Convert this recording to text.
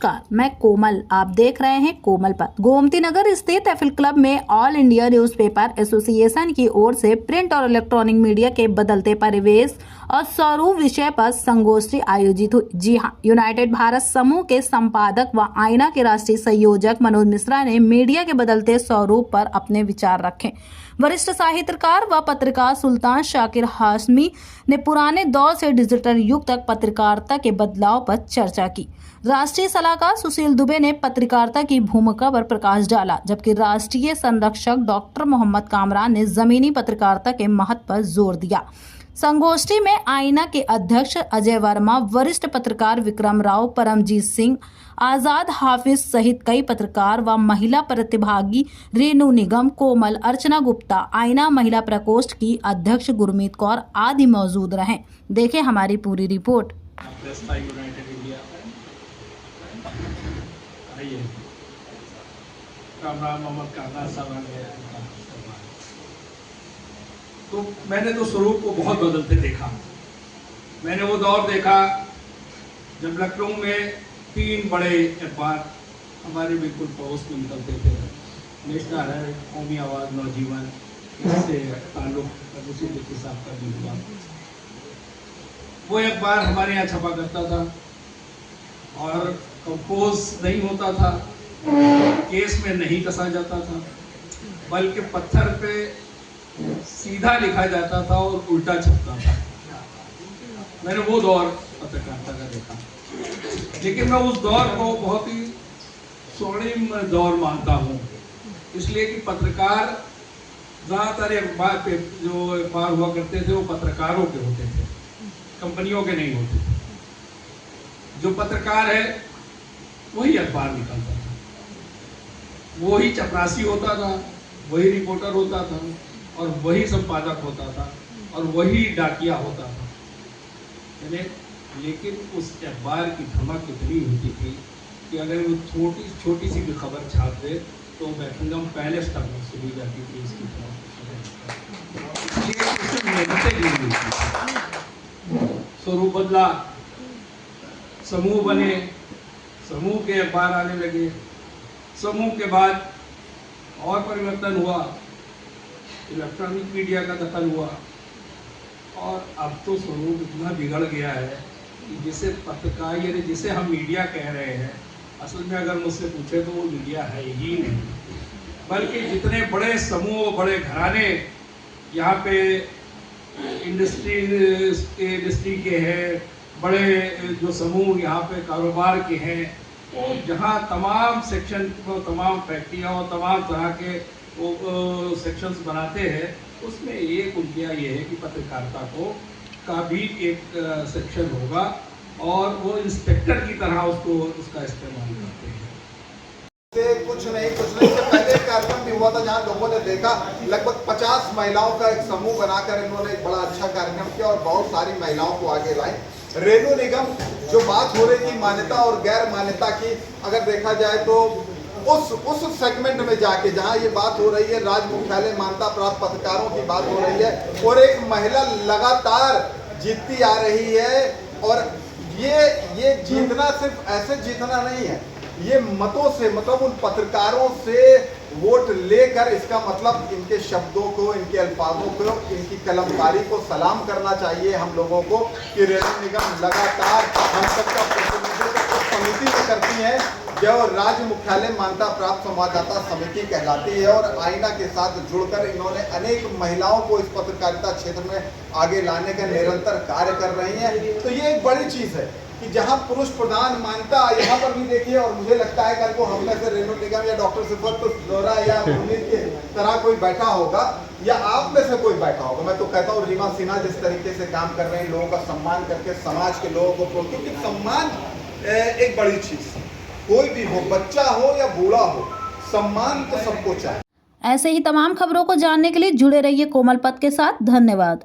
नमस्कार, मैं कोमल। आप देख रहे हैं कोमल पथ। गोमती नगर स्थित एफिल क्लब में ऑल इंडिया न्यूज़पेपर एसोसिएशन की ओर से प्रिंट और इलेक्ट्रॉनिक मीडिया के बदलते परिवेश और स्वरूप विषय पर संगोष्ठी आयोजित हुई। जी हां, यूनाइटेड भारत समूह के संपादक व आईना के राष्ट्रीय संयोजक मनोज मिश्रा ने मीडिया के बदलते स्वरूप पर अपने विचार रखे। वरिष्ठ साहित्यकार व पत्रकार सुल्तान शाकिर हाशमी ने पुराने दौर से डिजिटल युग तक पत्रकारिता के बदलाव पर चर्चा की। राष्ट्रीय सलाहकार सुशील दुबे ने पत्रकारिता की भूमिका पर प्रकाश डाला, जबकि राष्ट्रीय संरक्षक डॉक्टर मोहम्मद कामरान ने जमीनी पत्रकारिता के महत्व पर जोर दिया। संगोष्ठी में आईना के अध्यक्ष अजय वर्मा, वरिष्ठ पत्रकार विक्रम राव, परमजीत सिंह, आजाद हाफिज सहित कई पत्रकार व महिला प्रतिभागी रेणु निगम, कोमल, अर्चना गुप्ता, आईना महिला प्रकोष्ठ की अध्यक्ष गुरमीत कौर आदि मौजूद रहे। देखें हमारी पूरी रिपोर्ट। तो मैंने तो स्वरूप को बहुत बदलते देखा। मैंने वो दौर देखा जब लखनऊ में 3 बड़े अखबार हमारे बिल्कुल पड़ोस में निकलते थे। नेशनल है, कौमी आवाज़, नौजीवन, इससे ताल्लुक उसी के साथ का भी हुआ। वो अखबार हमारे यहाँ छपा करता था और कंपोज नहीं होता था, केस में नहीं कसा जाता था, बल्कि पत्थर पे सीधा लिखा जाता था और उल्टा छपता था। मैंने वो दौर पत्रकारिता का देखा, लेकिन मैं उस दौर को बहुत ही स्वर्णिम दौर मानता हूँ, इसलिए कि पत्रकार ज़्यादातर अखबार पे जो अखबार हुआ करते थे वो पत्रकारों के होते थे, कंपनियों के नहीं होते थे। जो पत्रकार है वही अखबार निकलता था, वही चपरासी होता था, वही रिपोर्टर होता था और वही संपादक होता था और वही डाकिया होता था। लेकिन उस अखबार की धमक इतनी होती थी कि अगर वो छोटी सी भी खबर छाप दे तो बकिंघम पैलेस तक सुनी जाती थी इसकी स्वरूप बदला, समूह बने, समूह के अखबार आने लगे, समूह के बाद और परिवर्तन हुआ, इलेक्ट्रॉनिक मीडिया का दखल हुआ और अब तो स्वरूप इतना बिगड़ गया है कि जिसे पत्रकार यानी जिसे हम मीडिया कह रहे हैं, असल में अगर मुझसे पूछे तो वो मीडिया है ही नहीं, बल्कि जितने बड़े समूह, बड़े घराने यहाँ पे इंडस्ट्री के हैं, बड़े जो समूह यहाँ पे कारोबार के हैं, और जहाँ तमाम सेक्शन, तमाम फैक्ट्रियाँ और तमाम तरह के वो सेक्शंस बनाते हैं, उसमें एक उनका ये है कि पत्रकारिता का भी एक सेक्शन होगा और वो इंस्पेक्टर की तरह उसका इस्तेमाल करते हैं। कुछ नहीं से पहले एक कार्यक्रम भी हुआ था जहाँ लोगों ने देखा लगभग 50 महिलाओं का एक समूह बनाकर इन्होंने एक बड़ा अच्छा कार्यक्रम किया और बहुत सारी महिलाओं को आगे लाए। रेणु निगम, जो बात हो रही थी मान्यता और गैर मान्यता की, अगर देखा जाए तो उस सेगमेंट में जाके जहां ये बात हो रही है, राज मुख्यालय मान्यता प्राप्त पत्रकारों की बात हो रही है और एक महिला लगातार जीतती आ रही है। और ये जीतना सिर्फ ऐसे जीतना नहीं है, ये मतों से, मतलब उन पत्रकारों से वोट लेकर, इसका मतलब इनके शब्दों को, इनके अल्फाजों को, इनकी कलमकारी को सलाम करना चाहिए हम लोगों को कि रेणु निगम लगातार हम सबका प्रतिनिधित्व समिति में करती है जो राज्य मुख्यालय मान्यता प्राप्त संवाददाता समिति कहलाती है। और आईना के साथ जुड़कर इन्होंने अनेक महिलाओं को इस पत्रकारिता क्षेत्र में आगे लाने का निरंतर कार्य कर रही हैं। तो ये एक बड़ी चीज़ है कि जहां पुरुष प्रधान मान्यता यहाँ पर भी देखिए, और मुझे लगता है कल को हम में से रेणु निगम या डॉक्टर सिफत दोहरा या उम्मीद के तरह कोई बैठा होगा या आप में से कोई बैठा होगा। मैं तो कहता हूँ रीमा सिन्हा जिस तरीके से काम कर रहे हैं, लोगों का सम्मान करके समाज के लोगों को, क्योंकि सम्मान एक बड़ी चीज, कोई भी हो, बच्चा हो या बूढ़ा हो, सम्मान तो सबको चाहिए। ऐसे ही तमाम खबरों को जानने के लिए जुड़े रहिए कोमल पथ के साथ। धन्यवाद।